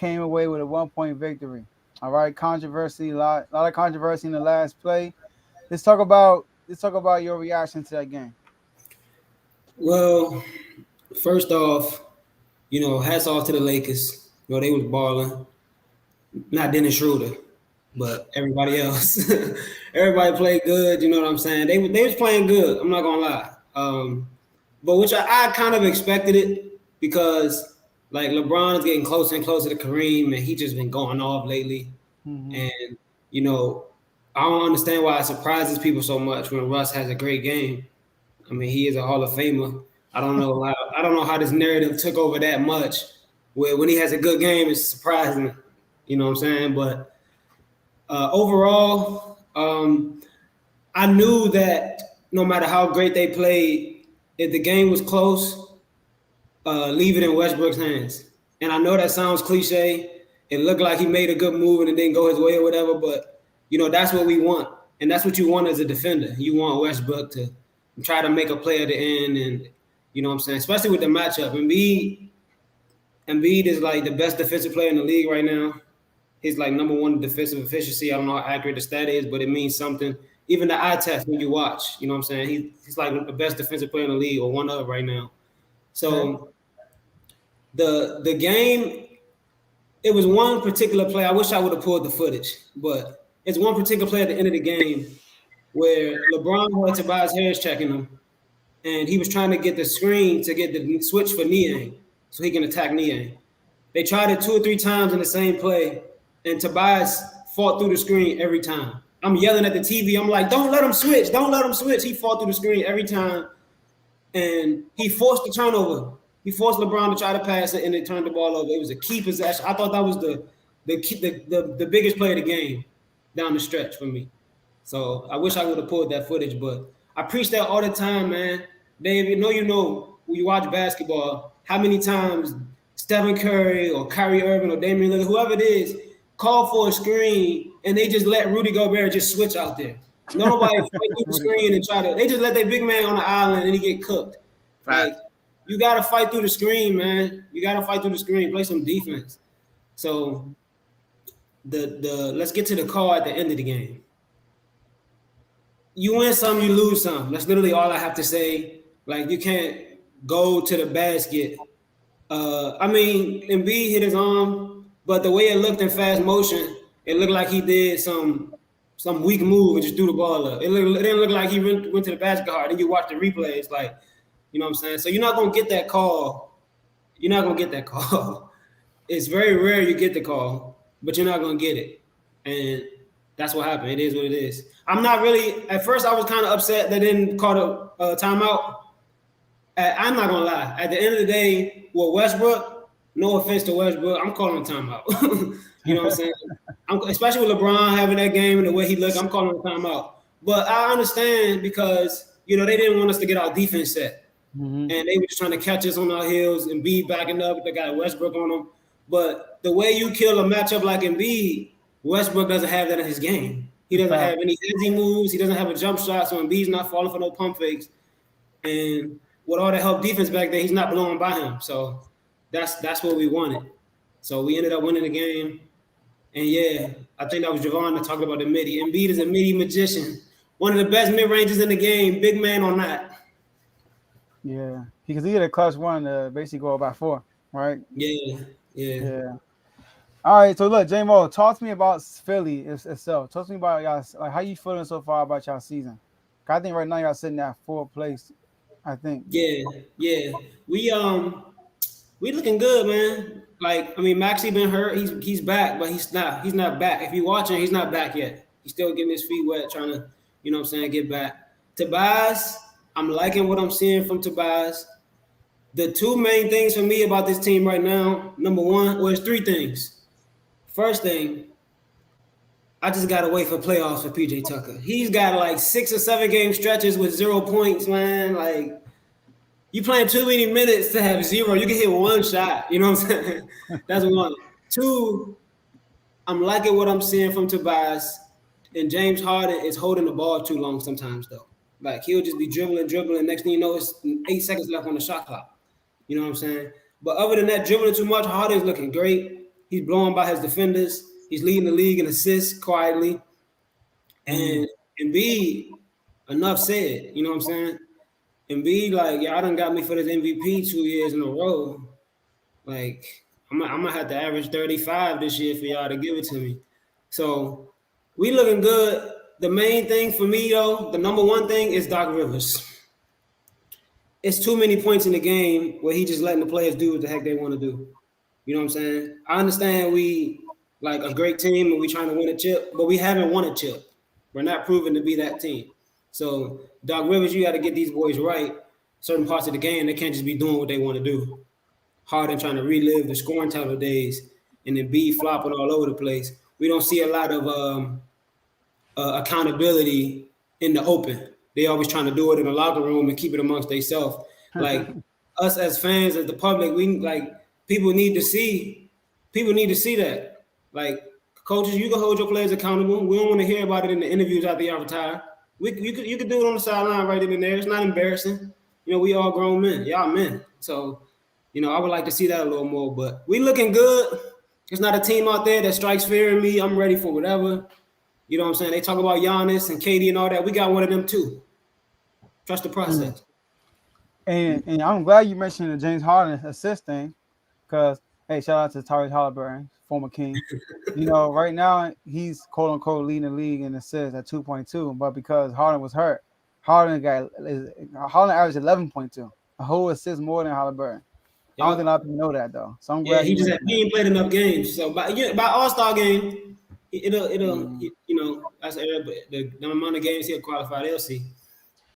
came away with a 1 point victory. All right, lot of controversy in the last play. Let's talk about your reaction to that game. Well, first off, hats off to the Lakers. They was balling. Not Dennis Schroeder, but everybody else. Everybody played good. You know what I'm saying? They was playing good. I'm not gonna lie. But which I kind of expected it because like LeBron is getting closer and closer to Kareem, and he just been going off lately. Mm-hmm. And you know, I don't understand why it surprises people so much when Russ has a great game. I mean, he is a Hall of Famer. I don't know how this narrative took over that much. Where when he has a good game, it's surprising. You know what I'm saying? But overall, I knew that no matter how great they played, if the game was close, leave it in Westbrook's hands. And I know that sounds cliche. It looked like he made a good move and it didn't go his way or whatever, but that's what we want. And that's what you want as a defender. You want Westbrook to try to make a play at the end, and you know what I'm saying, especially with the matchup. Embiid is like the best defensive player in the league right now. He's like number one defensive efficiency. I don't know how accurate the stat is, but it means something. Even the eye test when you watch, you know what I'm saying? He's like the best defensive player in the league, or one of right now. So the game, it was one particular play. I wish I would have pulled the footage, but it's one particular play at the end of the game where LeBron had Tobias Harris checking him, and he was trying to get the screen to get the switch for Niang so he can attack Niang. They tried it 2 or 3 times in the same play, and Tobias fought through the screen every time. I'm yelling at the TV. I'm like, don't let him switch. Don't let him switch. He fought through the screen every time, and he forced the turnover. He forced LeBron to try to pass it, and they turned the ball over. It was a key possession. I thought that was the biggest play of the game down the stretch for me. So I wish I would have pulled that footage, but I preach that all the time, man. Dave, when you watch basketball, how many times Stephen Curry or Kyrie Irving or Damian Lillard, whoever it is, call for a screen and they just let Rudy Gobert just switch out there. Nobody fight through the screen and they just let their big man on the island and he get cooked. Right. Like, you got to fight through the screen, man. You got to fight through the screen, play some defense. So let's get to the call at the end of the game. You win some, you lose some. That's literally all I have to say. Like, you can't go to the basket. Embiid hit his arm, but the way it looked in fast motion, it looked like he did some weak move and just threw the ball up. It didn't look like he went to the basket hard. Then you watch the replay, it's like, you know what I'm saying? So you're not going to get that call. You're not going to get that call. It's very rare you get the call, but you're not going to get it. And that's what happened. It is what it is. I'm not really – at first I was kind of upset they didn't call a timeout. I'm not going to lie. At the end of the day, with Westbrook, no offense to Westbrook, I'm calling a timeout. You know what I'm saying? Especially with LeBron having that game and the way he looked, I'm calling a timeout. But I understand because, they didn't want us to get our defense set. Mm-hmm. And they were just trying to catch us on our heels and be backing up. They got Westbrook on them. But the way you kill a matchup like Embiid, Westbrook doesn't have that in his game. He doesn't have any easy moves. He doesn't have a jump shot, so Embiid's not falling for no pump fakes. And with all the help defense back there, he's not blowing by him. So that's what we wanted. So we ended up winning the game. And yeah, I think that was Javon that talked about the midi. Embiid is a midi magician. One of the best mid-ranges in the game, big man or not. Yeah, because he hit a clutch one to basically go about 4, right? Yeah. All right, so look, J-Mo, talk to me about Philly itself. Talk to me about y'all, like, how you feeling so far about y'all season? I think right now y'all sitting at 4th place, I think. Yeah. We looking good, man. Like, Maxey been hurt. He's back, but he's not back. If you're watching, he's not back yet. He's still getting his feet wet, trying to, get back. Tobias, I'm liking what I'm seeing from Tobias. The 2 main things for me about this team right now, number one, it's 3 things. First thing, I just got to wait for playoffs for PJ Tucker. He's got like 6 or 7 game stretches with 0 points, man. Like, you playing too many minutes to have 0. You can hit 1 shot. You know what I'm saying? That's 1. 2, I'm liking what I'm seeing from Tobias. And James Harden is holding the ball too long sometimes, though. Like, he'll just be dribbling. Next thing you know, it's 8 seconds left on the shot clock. You know what I'm saying? But other than that, dribbling too much, Harden's looking great. He's blowing by his defenders. He's leading the league in assists quietly. And Embiid, enough said. You know what I'm saying? Embiid, like, y'all done got me for this MVP 2 years in a row. Like, I'm gonna have to average 35 this year for y'all to give it to me. So we looking good. The main thing for me, though, the number one thing is Doc Rivers. It's too many points in the game where he just letting the players do what the heck they want to do. You know what I'm saying? I understand we like a great team and we trying to win a chip, but we haven't won a chip. We're not proven to be that team. So Doc Rivers, you got to get these boys right. Certain parts of the game, they can't just be doing what they want to do. Harden trying to relive the scoring title days and then be flopping all over the place. We don't see a lot of accountability in the open. They always trying to do it in the locker room and keep it amongst themselves. Like us as fans, as the public, we like people need to see that. Like coaches, you can hold your players accountable. We don't want to hear about it in the interviews after y'all retire. You could do it on the sideline right in there. It's not embarrassing. You know, we all grown men. Y'all men. So, you know, I would like to see that a little more. But we looking good. There's not a team out there that strikes fear in me. I'm ready for whatever. You know what I'm saying? They talk about Giannis and KD and all that. We got one of them too. Trust the process. And I'm glad you mentioned the James Harden assist thing, because hey, shout out to Tyrese Halliburton, former King. You know, right now he's quote unquote leading the league in assists at 2.2, but because Harden was hurt, Harden averaged 11.2, a whole assist more than Halliburton. I don't think a lot of people know that though. So I'm glad he ain't played enough games. So by All-Star game, it'll you know, that's the amount of games he'll qualify. They'll see.